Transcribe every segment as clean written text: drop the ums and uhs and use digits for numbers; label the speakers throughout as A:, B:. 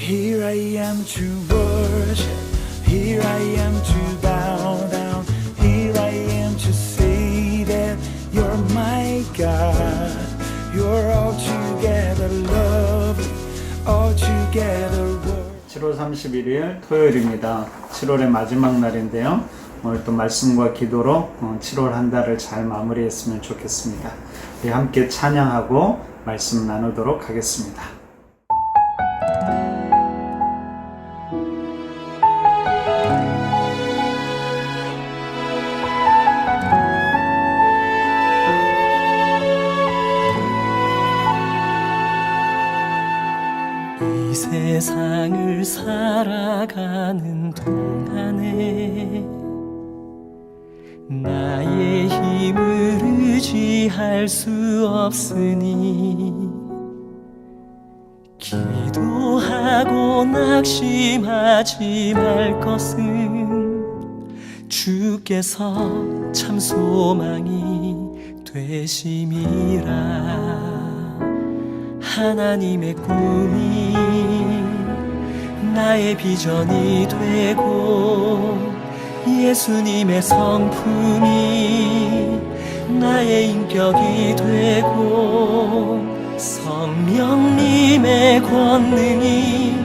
A: Here I am to worship, here I am to bow down, here I am to say that you're my God. You're altogether lovely, altogether worthy.
B: 7월 31일 토요일입니다. 7월의 마지막 날인데요. 오늘 또 말씀과 기도로 7월 한 달을 잘 마무리했으면 좋겠습니다. 우리 함께 찬양하고 말씀 나누도록 하겠습니다.
C: 이 세상을 살아가는 동안에 나의 힘을 의지할 수 없으니 기도하고 낙심하지 말 것은 주께서 참 소망이 되심이라. 하나님의 꿈이 나의 비전이 되고 예수님의 성품이 나의 인격이 되고 성령님의 권능이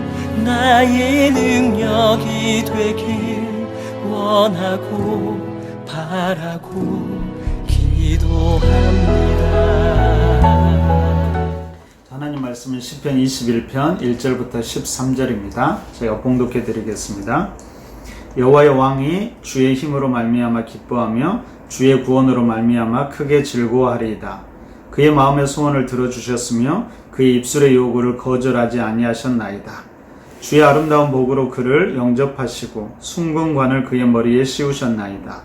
C: 나의 능력이 되길 원하고 바라고 기도합니다.
B: 하나님 말씀은 시편 21편 1절부터 13절입니다. 제가 봉독해 드리겠습니다. 여호와의 왕이 주의 힘으로 말미암아 기뻐하며 주의 구원으로 말미암아 크게 즐거워하리이다. 그의 마음의 소원을 들어주셨으며 그의 입술의 요구를 거절하지 아니하셨나이다. 주의 아름다운 복으로 그를 영접하시고 숭근관을 그의 머리에 씌우셨나이다.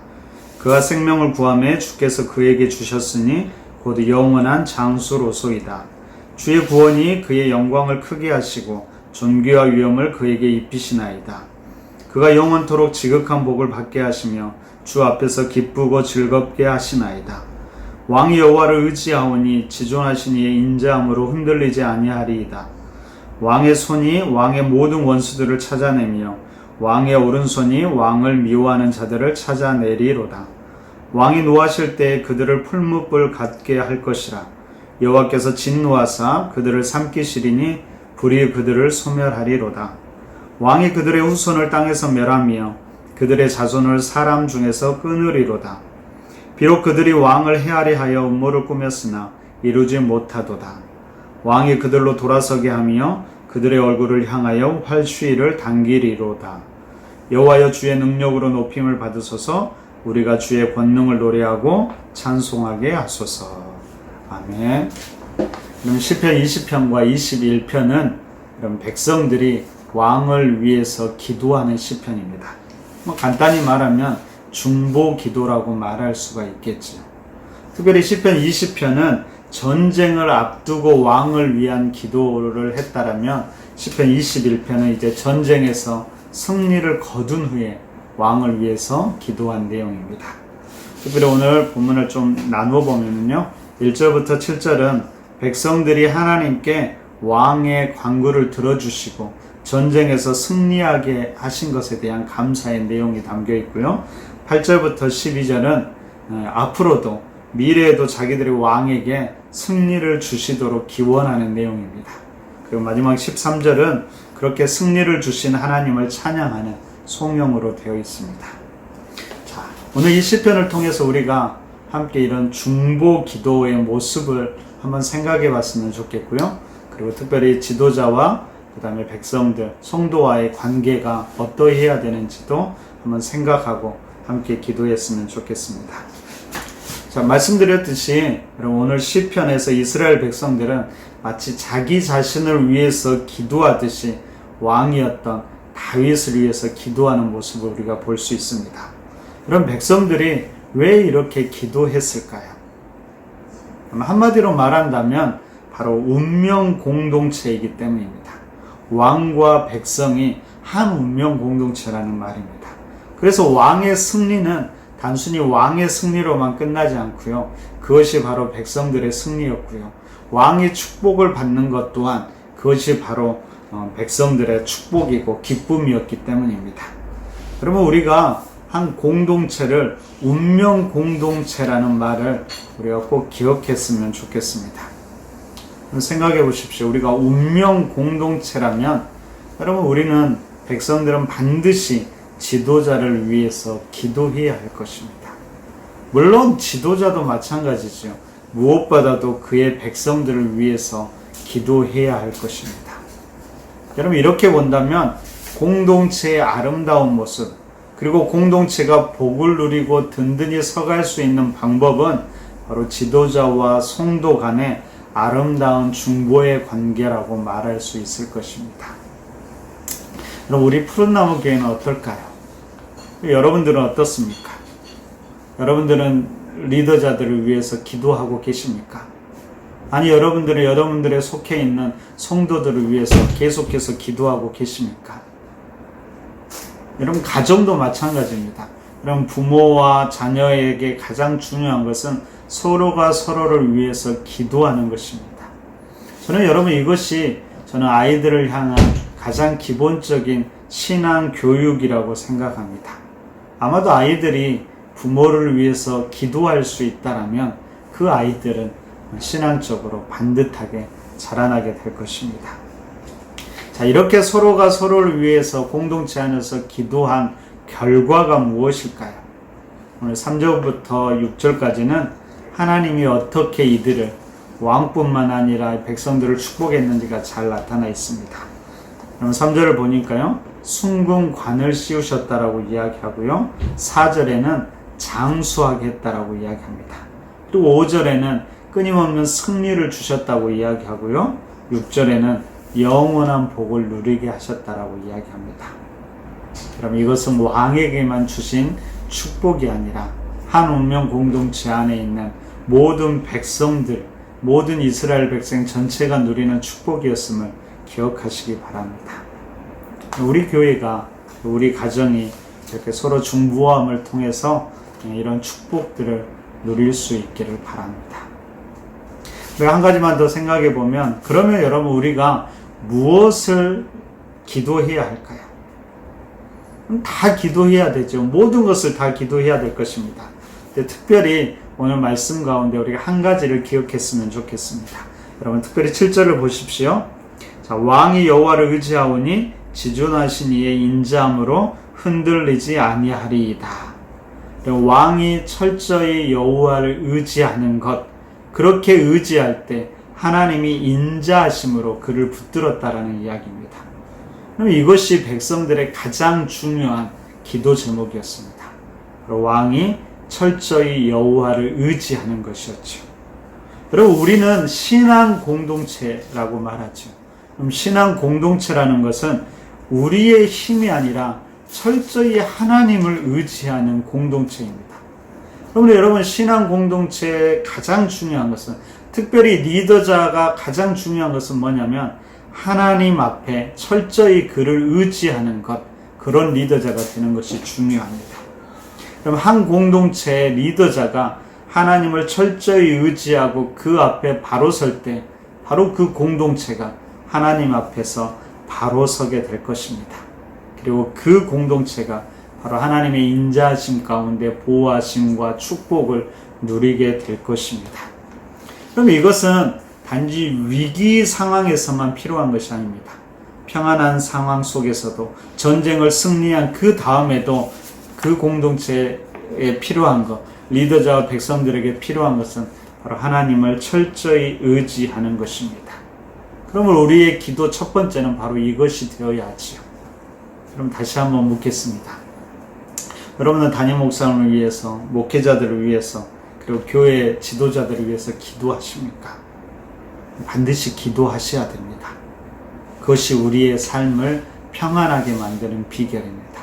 B: 그가 생명을 구하매 주께서 그에게 주셨으니 곧 영원한 장수로소이다. 주의 구원이 그의 영광을 크게 하시고 존귀와 위엄을 그에게 입히시나이다. 그가 영원토록 지극한 복을 받게 하시며 주 앞에서 기쁘고 즐겁게 하시나이다. 왕이 여호와를 의지하오니 지존하신 이의 인자함으로 흔들리지 아니하리이다. 왕의 손이 왕의 모든 원수들을 찾아내며 왕의 오른손이 왕을 미워하는 자들을 찾아내리로다. 왕이 노하실 때에 그들을 풀무불 같게 할 것이라. 여호와께서 진노하사 그들을 삼키시리니 불이 그들을 소멸하리로다. 왕이 그들의 후손을 땅에서 멸하며 그들의 자손을 사람 중에서 끊으리로다. 비록 그들이 왕을 해하리 하여 음모를 꾸몄으나 이루지 못하도다. 왕이 그들로 돌아서게 하며 그들의 얼굴을 향하여 활시위를 당기리로다. 여호와여 주의 능력으로 높임을 받으소서. 우리가 주의 권능을 노래하고 찬송하게 하소서. 아멘. 그럼 시편 20편과 21편은 그럼 백성들이 왕을 위해서 기도하는 시편입니다. 간단히 말하면 중보 기도라고 말할 수가 있겠죠. 특별히 시편 20편은 전쟁을 앞두고 왕을 위한 기도를 했다라면 시편 21편은 이제 전쟁에서 승리를 거둔 후에 왕을 위해서 기도한 내용입니다. 특별히 오늘 본문을 좀 나누어 보면요. 1절부터 7절은 백성들이 하나님께 왕의 간구를 들어주시고 전쟁에서 승리하게 하신 것에 대한 감사의 내용이 담겨 있고요. 8절부터 12절은 앞으로도 미래에도 자기들의 왕에게 승리를 주시도록 기원하는 내용입니다. 그리고 마지막 13절은 그렇게 승리를 주신 하나님을 찬양하는 송영으로 되어 있습니다. 자, 오늘 이 시편을 통해서 우리가 함께 이런 중보 기도의 모습을 한번 생각해 봤으면 좋겠고요. 그리고 특별히 지도자와 그 다음에 백성들, 성도와의 관계가 어떠해야 되는지도 한번 생각하고 함께 기도했으면 좋겠습니다. 자, 말씀드렸듯이 여러분 오늘 시편에서 이스라엘 백성들은 마치 자기 자신을 위해서 기도하듯이 왕이었던 다윗을 위해서 기도하는 모습을 우리가 볼 수 있습니다. 그럼 백성들이 왜 이렇게 기도했을까요? 한마디로 말한다면 바로 운명 공동체이기 때문입니다. 왕과 백성이 한 운명 공동체라는 말입니다. 그래서 왕의 승리는 단순히 왕의 승리로만 끝나지 않고요. 그것이 바로 백성들의 승리였고요. 왕이 축복을 받는 것 또한 그것이 바로 백성들의 축복이고 기쁨이었기 때문입니다. 그러면 우리가 한 공동체를 운명 공동체라는 말을 우리가 꼭 기억했으면 좋겠습니다. 생각해 보십시오. 우리가 운명 공동체라면 여러분 우리는 백성들은 반드시 지도자를 위해서 기도해야 할 것입니다. 물론 지도자도 마찬가지죠. 무엇보다도 그의 백성들을 위해서 기도해야 할 것입니다. 여러분 이렇게 본다면 공동체의 아름다운 모습 그리고 공동체가 복을 누리고 든든히 서갈 수 있는 방법은 바로 지도자와 성도 간의 아름다운 중보의 관계라고 말할 수 있을 것입니다. 그럼 우리 푸른나무 교회는 어떨까요? 여러분들은 어떻습니까? 여러분들은 리더자들을 위해서 기도하고 계십니까? 아니 여러분들은 여러분들의 속해 있는 성도들을 위해서 계속해서 기도하고 계십니까? 여러분 가정도 마찬가지입니다. 여러분 부모와 자녀에게 가장 중요한 것은 서로가 서로를 위해서 기도하는 것입니다. 저는 여러분 이것이 저는 아이들을 향한 가장 기본적인 신앙 교육이라고 생각합니다. 아마도 아이들이 부모를 위해서 기도할 수 있다면 그 아이들은 신앙적으로 반듯하게 자라나게 될 것입니다. 자, 이렇게 서로가 서로를 위해서 공동체 안에서 기도한 결과가 무엇일까요? 오늘 3절부터 6절까지는 하나님이 어떻게 이들을 왕뿐만 아니라 백성들을 축복했는지가 잘 나타나 있습니다. 그럼 3절을 보니까요, 순금관을 씌우셨다라고 이야기하고요, 4절에는 장수하게 했다라고 이야기합니다. 그리고 5절에는 끊임없는 승리를 주셨다고 이야기하고요, 6절에는 영원한 복을 누리게 하셨다라고 이야기합니다. 그럼 이것은 왕에게만 주신 축복이 아니라 한 운명 공동체 안에 있는 모든 백성들, 모든 이스라엘 백성 전체가 누리는 축복이었음을 기억하시기 바랍니다. 우리 교회가, 우리 가정이 이렇게 서로 중보함을 통해서 이런 축복들을 누릴 수 있기를 바랍니다. 한 가지만 더 생각해 보면, 그러면 여러분 우리가 무엇을 기도해야 할까요? 다 기도해야 되죠. 모든 것을 다 기도해야 될 것입니다. 근데 특별히 오늘 말씀 가운데 우리가 한 가지를 기억했으면 좋겠습니다. 여러분 특별히 7절을 보십시오. 자, 왕이 여호와를 의지하오니 지존하신 이의 인자함으로 흔들리지 아니하리이다. 왕이 철저히 여호와를 의지하는 것, 그렇게 의지할 때 하나님이 인자하심으로 그를 붙들었다라는 이야기입니다. 그럼 이것이 백성들의 가장 중요한 기도 제목이었습니다. 왕이 철저히 여호와를 의지하는 것이었죠. 여러분 우리는 신앙 공동체라고 말하죠. 그럼 신앙 공동체라는 것은 우리의 힘이 아니라 철저히 하나님을 의지하는 공동체입니다. 그런데 여러분 신앙 공동체의 가장 중요한 것은, 특별히 리더자가 가장 중요한 것은 뭐냐면 하나님 앞에 철저히 그를 의지하는 것, 그런 리더자가 되는 것이 중요합니다. 그럼 한 공동체의 리더자가 하나님을 철저히 의지하고 그 앞에 바로 설 때 바로 그 공동체가 하나님 앞에서 바로 서게 될 것입니다. 그리고 그 공동체가 바로 하나님의 인자하심 가운데 보호하심과 축복을 누리게 될 것입니다. 그럼 이것은 단지 위기 상황에서만 필요한 것이 아닙니다. 평안한 상황 속에서도, 전쟁을 승리한 그 다음에도 그 공동체에 필요한 것, 리더자와 백성들에게 필요한 것은 바로 하나님을 철저히 의지하는 것입니다. 그러면 우리의 기도 첫 번째는 바로 이것이 되어야 하지요. 그럼 다시 한번 묻겠습니다. 여러분은 담임 목사님을 위해서, 목회자들을 위해서, 그리고 교회 지도자들을 위해서 기도하십니까? 반드시 기도하셔야 됩니다. 그것이 우리의 삶을 평안하게 만드는 비결입니다.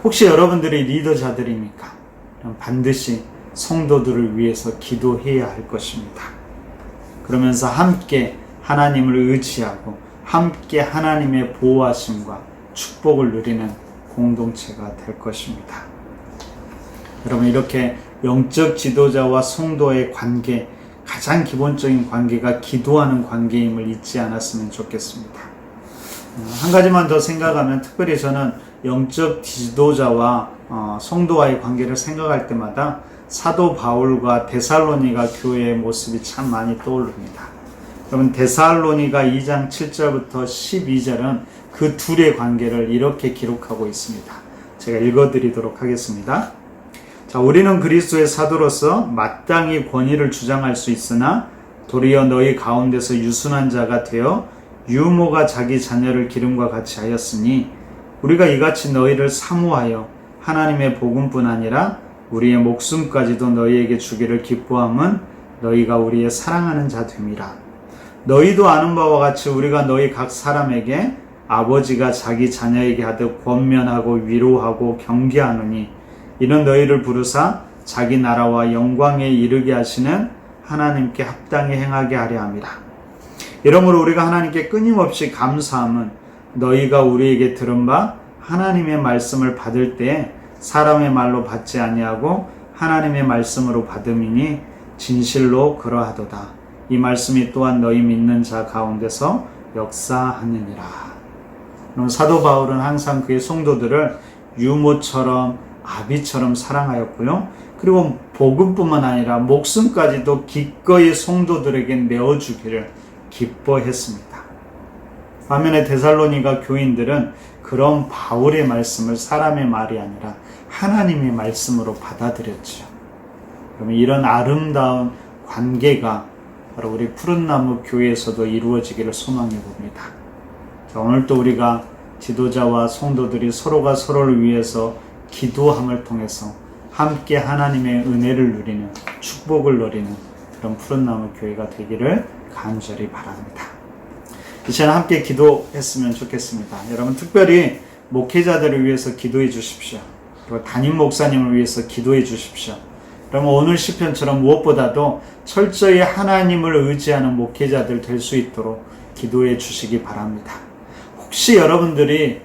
B: 혹시 여러분들이 리더자들입니까? 그럼 반드시 성도들을 위해서 기도해야 할 것입니다. 그러면서 함께 하나님을 의지하고 함께 하나님의 보호하심과 축복을 누리는 공동체가 될 것입니다. 여러분 이렇게 영적 지도자와 성도의 관계, 가장 기본적인 관계가 기도하는 관계임을 잊지 않았으면 좋겠습니다. 한 가지만 더 생각하면, 특별히 저는 영적 지도자와 성도와의 관계를 생각할 때마다 사도 바울과 데살로니가 교회의 모습이 참 많이 떠오릅니다. 여러분, 데살로니가 2장 7절부터 12절은 그 둘의 관계를 이렇게 기록하고 있습니다. 제가 읽어드리도록 하겠습니다. 자, 우리는 그리스도의 사도로서 마땅히 권위를 주장할 수 있으나 도리어 너희 가운데서 유순한 자가 되어 유모가 자기 자녀를 기름과 같이 하였으니 우리가 이같이 너희를 사모하여 하나님의 복음뿐 아니라 우리의 목숨까지도 너희에게 주기를 기뻐함은 너희가 우리의 사랑하는 자 됨이라. 너희도 아는 바와 같이 우리가 너희 각 사람에게 아버지가 자기 자녀에게 하듯 권면하고 위로하고 경계하노니 이는 너희를 부르사 자기 나라와 영광에 이르게 하시는 하나님께 합당히 행하게 하려 함이라. 이러므로 우리가 하나님께 끊임없이 감사함은 너희가 우리에게 들은 바 하나님의 말씀을 받을 때 사람의 말로 받지 아니하고 하나님의 말씀으로 받음이니 진실로 그러하도다. 이 말씀이 또한 너희 믿는 자 가운데서 역사하느니라. 그럼 사도 바울은 항상 그의 성도들을 유모처럼 아비처럼 사랑하였고요. 그리고 복음뿐만 아니라 목숨까지도 기꺼이 성도들에게 내어주기를 기뻐했습니다. 반면에 데살로니가 교인들은 그런 바울의 말씀을 사람의 말이 아니라 하나님의 말씀으로 받아들였죠. 그러면 이런 아름다운 관계가 바로 우리 푸른나무 교회에서도 이루어지기를 소망해 봅니다. 자, 오늘도 우리가 지도자와 성도들이 서로가 서로를 위해서 기도함을 통해서 함께 하나님의 은혜를 누리는, 축복을 누리는 그런 푸른나무 교회가 되기를 간절히 바랍니다. 이제는 함께 기도했으면 좋겠습니다. 여러분, 특별히 목회자들을 위해서 기도해 주십시오. 그리고 담임 목사님을 위해서 기도해 주십시오. 그러면 오늘 시편처럼 무엇보다도 철저히 하나님을 의지하는 목회자들 될 수 있도록 기도해 주시기 바랍니다. 혹시 여러분들이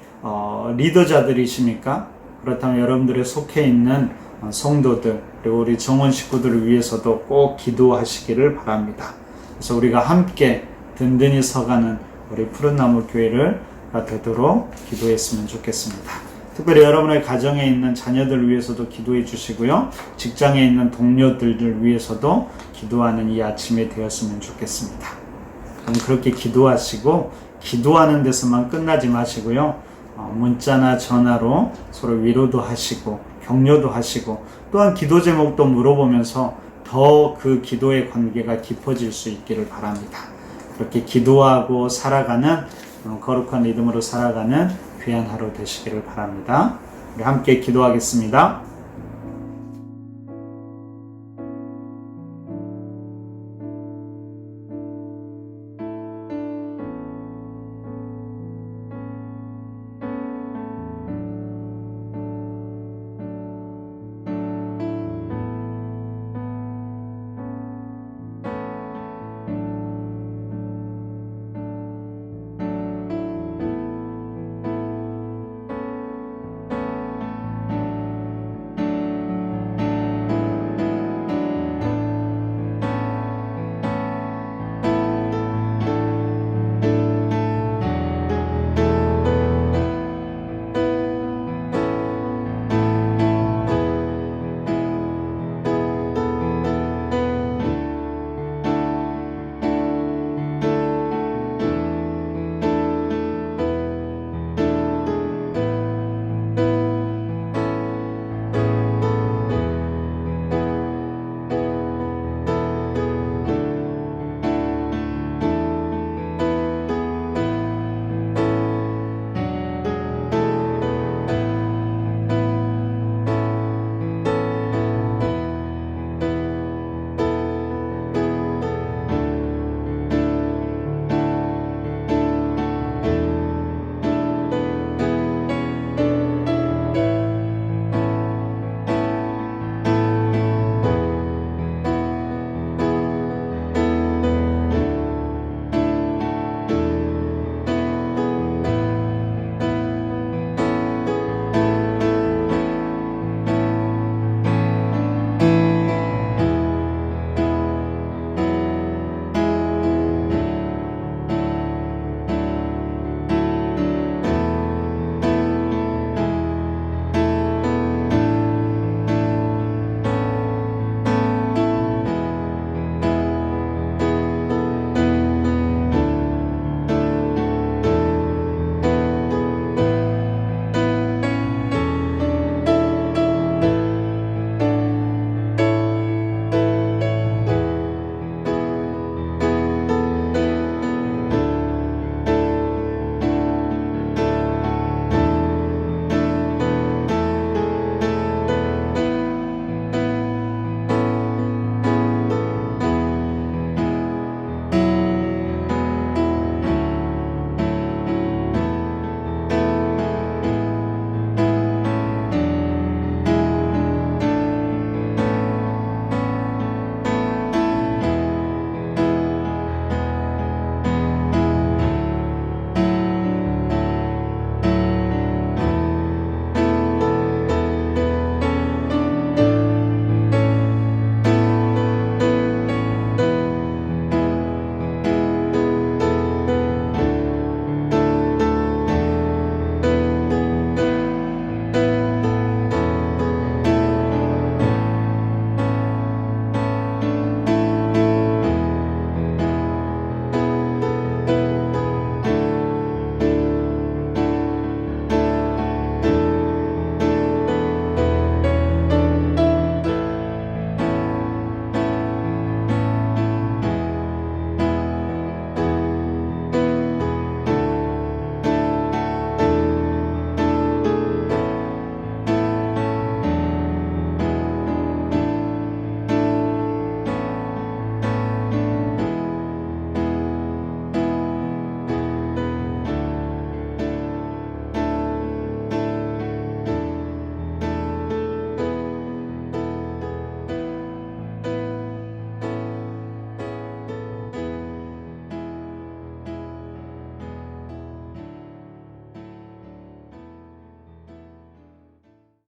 B: 리더자들이십니까? 그렇다면 여러분들의 속해 있는 성도들, 그리고 우리 정원 식구들을 위해서도 꼭 기도하시기를 바랍니다. 그래서 우리가 함께 든든히 서가는 우리 푸른나무 교회가 되도록 기도했으면 좋겠습니다. 특별히 여러분의 가정에 있는 자녀들 위해서도 기도해 주시고요. 직장에 있는 동료들을 위해서도 기도하는 이 아침이 되었으면 좋겠습니다. 그럼 그렇게 기도하시고, 기도하는 데서만 끝나지 마시고요. 문자나 전화로 서로 위로도 하시고 격려도 하시고, 또한 기도 제목도 물어보면서 더 그 기도의 관계가 깊어질 수 있기를 바랍니다. 그렇게 기도하고 살아가는, 거룩한 리듬으로 살아가는 귀한 하루 되시기를 바랍니다. 우리 함께 기도하겠습니다.